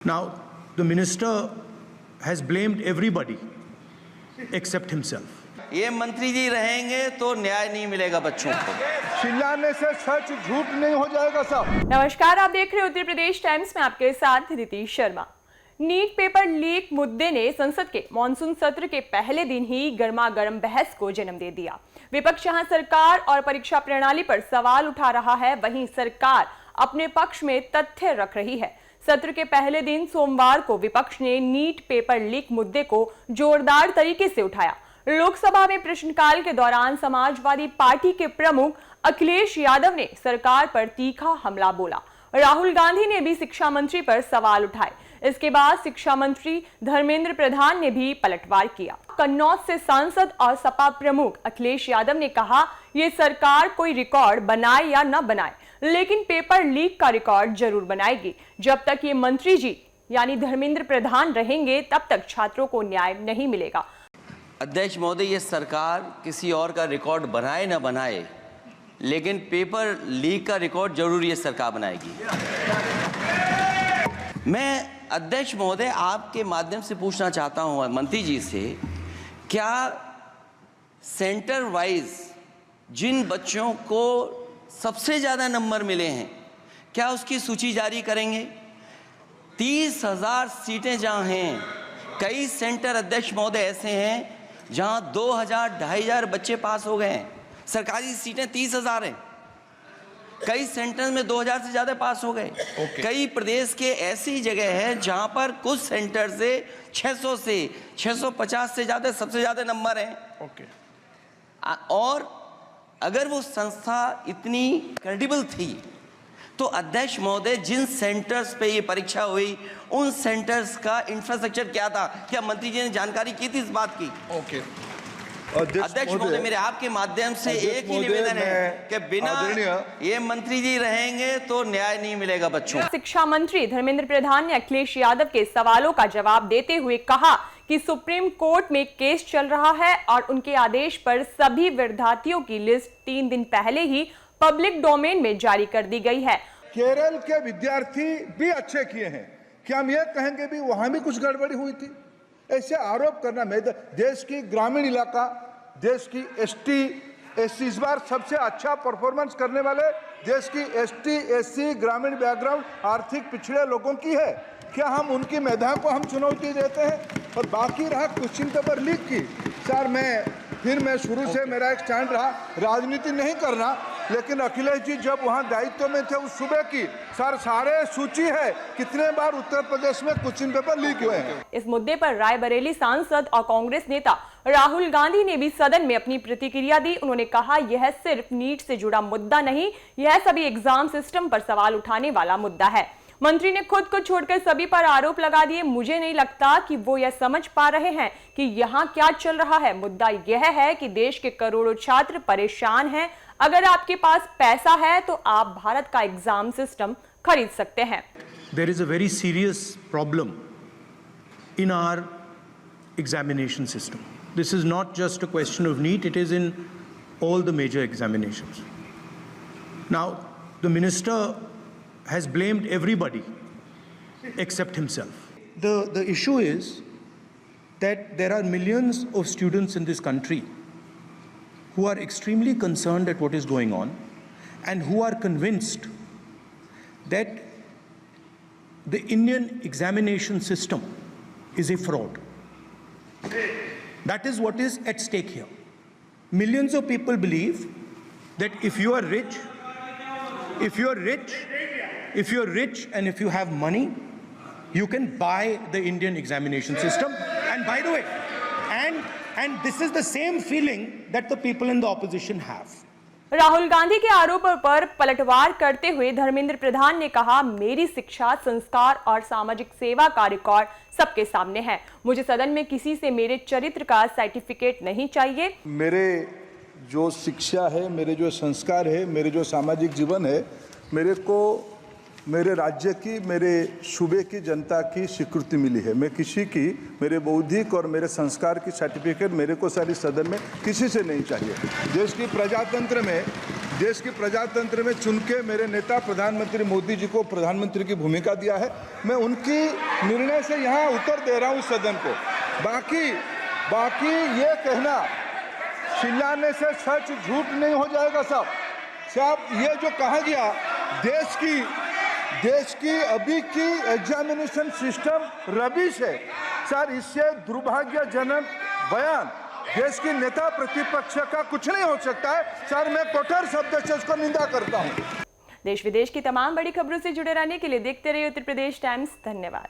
Now, the minister has blamed everybody except himself. ये मंत्री जी रहेंगे तो न्याय नहीं मिलेगा बच्चों को। चिल्लाने से सच झूठ नहीं हो जाएगा साहब। नमस्कार, आप देख रहे हैं उत्तर प्रदेश टाइम्स में आपके साथ नीति शर्मा। नीट पेपर लीक मुद्दे ने संसद के मॉनसून सत्र के पहले दिन ही गर्मागर्म बहस को जन्म दे दिया। विपक्ष जहां सरकार और परीक्षा प्रणाली पर सवाल उठा रहा है, वहीं सरकार अपने पक्ष में तथ्य रख रही है। सत्र के पहले दिन सोमवार को विपक्ष ने नीट पेपर लीक मुद्दे को जोरदार तरीके से उठाया। लोकसभा में प्रश्नकाल के दौरान समाजवादी पार्टी के प्रमुख अखिलेश यादव ने सरकार पर तीखा हमला बोला। राहुल गांधी ने भी शिक्षा मंत्री पर सवाल उठाए। इसके बाद शिक्षा मंत्री धर्मेंद्र प्रधान ने भी पलटवार किया। कन्नौज से सांसद और सपा प्रमुख अखिलेश यादव ने कहा, ये सरकार कोई रिकॉर्ड बनाए या न बनाए, लेकिन पेपर लीक का रिकॉर्ड जरूर बनाएगी। जब तक ये मंत्री जी यानी धर्मेंद्र प्रधान रहेंगे, तब तक छात्रों को न्याय नहीं मिलेगा। अध्यक्ष महोदय, ये सरकार किसी और का रिकॉर्ड बनाए ना बनाए, लेकिन पेपर लीक का रिकॉर्ड जरूर ये सरकार बनाएगी। मैं अध्यक्ष महोदय आपके माध्यम से पूछना चाहता हूं मंत्री जी से, क्या सेंटर वाइज जिन बच्चों को सबसे ज़्यादा नंबर मिले हैं, क्या उसकी सूची जारी करेंगे? 30,000 सीटें जहाँ हैं, कई सेंटर अध्यक्ष महोदय ऐसे हैं जहाँ 2,000-2,500 बच्चे पास हो गए हैं। सरकारी सीटें 30,000 हैं, कई सेंटर में 2,000 से ज़्यादा पास हो गए। कई प्रदेश के ऐसी जगह है जहाँ पर कुछ सेंटर से 600 से 650 से ज़्यादा सबसे ज़्यादा नंबर हैं। और अगर वो संस्था इतनी क्रेडिबल थी तो अध्यक्ष महोदय जिन सेंटर्स पे ये परीक्षा हुई, उन सेंटर्स का इंफ्रास्ट्रक्चर क्या था? क्या मंत्री जी ने जानकारी की थी इस बात की? अध्यक्ष महोदय, मेरे आपके माध्यम से एक ही निवेदन है कि बिना ये मंत्री जी रहेंगे तो न्याय नहीं मिलेगा बच्चों। शिक्षा मंत्री धर्मेंद्र प्रधान ने अखिलेश यादव के सवालों का जवाब देते हुए कहा कि सुप्रीम कोर्ट में केस चल रहा है और उनके आदेश पर सभी विद्यार्थियों की लिस्ट 3 दिन पहले ही पब्लिक डोमेन में जारी कर दी गई है। केरल के विद्यार्थी भी अच्छे किए हैं, क्या हम ये कहेंगे भी वहां भी कुछ गड़बड़ी हुई थी? ऐसे आरोप करना, मैं देश की ग्रामीण इलाका, देश की एसटी एससी इस बार सबसे अच्छा परफॉर्मेंस करने वाले देश की एसटी एससी ग्रामीण बैकग्राउंड आर्थिक पिछड़े लोगों की है। क्या हम उनकी मेधा को हम चुनौती देते हैं? और बाकी रहा क्वेश्चन पेपर लीक की, सर मैं शुरू से मेरा एक स्टैंड रहा, राजनीति नहीं करना, लेकिन अखिलेश जी जब वहां दायित्व में थे उस सूबे की सर सारे सूची है कितने बार उत्तर प्रदेश में क्वेश्चन पेपर लीक हुए हैं। इस मुद्दे पर रायबरेली सांसद और कांग्रेस नेता राहुल गांधी ने भी सदन में अपनी प्रतिक्रिया दी। उन्होंने कहा, यह सिर्फ नीट से जुड़ा मुद्दा नहीं, यह सभी एग्जाम सिस्टम पर सवाल उठाने वाला मुद्दा है। मंत्री ने खुद को छोड़कर सभी पर आरोप लगा दिए। मुझे नहीं लगता कि वो यह समझ पा रहे हैं कि यहाँ क्या चल रहा है। मुद्दा यह है कि देश के करोड़ों छात्र परेशान हैं। अगर आपके पास पैसा है तो आप भारत का एग्जाम सिस्टम खरीद सकते हैं। There is a very serious problem in our examination system. This is not just a question of NEET, it is in all the major examinations. Now, the minister has blamed everybody except himself. The issue is that there are millions of students in this country who are extremely concerned at what is going on and who are convinced that the Indian examination system is a fraud. That is what is at stake here. Millions of people believe that if you are rich and if you have money, you can buy the Indian examination system. And by the way, and this is the same feeling that the people in the opposition have. Rahul Gandhi के आरोपों पर पलटवार करते हुए धर्मेंद्र प्रधान ने कहा, मेरी शिक्षा, संस्कार और सामाजिक सेवा का रिकॉर्ड सबके सामने है। मुझे सदन में किसी से मेरे चरित्र का सर्टिफिकेट नहीं चाहिए। मेरे जो शिक्षा है, मेरे जो संस्कार है, मेरे जो सामाजिक जीवन है, मेरे को मेरे राज्य की, मेरे सूबे की जनता की स्वीकृति मिली है। मैं किसी की मेरे बौद्धिक और मेरे संस्कार की सर्टिफिकेट मेरे को सारी सदन में किसी से नहीं चाहिए। देश की प्रजातंत्र में देश की प्रजातंत्र में चुन के मेरे नेता प्रधानमंत्री मोदी जी को प्रधानमंत्री की भूमिका दिया है। मैं उनकी निर्णय से यहाँ उत्तर दे रहा हूँ सदन को। बाकी ये कहना चिल्लाने से सच झूठ नहीं हो जाएगा साहब। ये जो कहा गया देश की अभी की एग्जामिनेशन सिस्टम रबिश है सर, इससे दुर्भाग्यजनक बयान देश की नेता प्रतिपक्ष का कुछ नहीं हो सकता है सर। मैं कठोर शब्द से इसको निंदा करता हूं। देश विदेश की तमाम बड़ी खबरों से जुड़े रहने के लिए देखते रहिए उत्तर प्रदेश टाइम्स। धन्यवाद।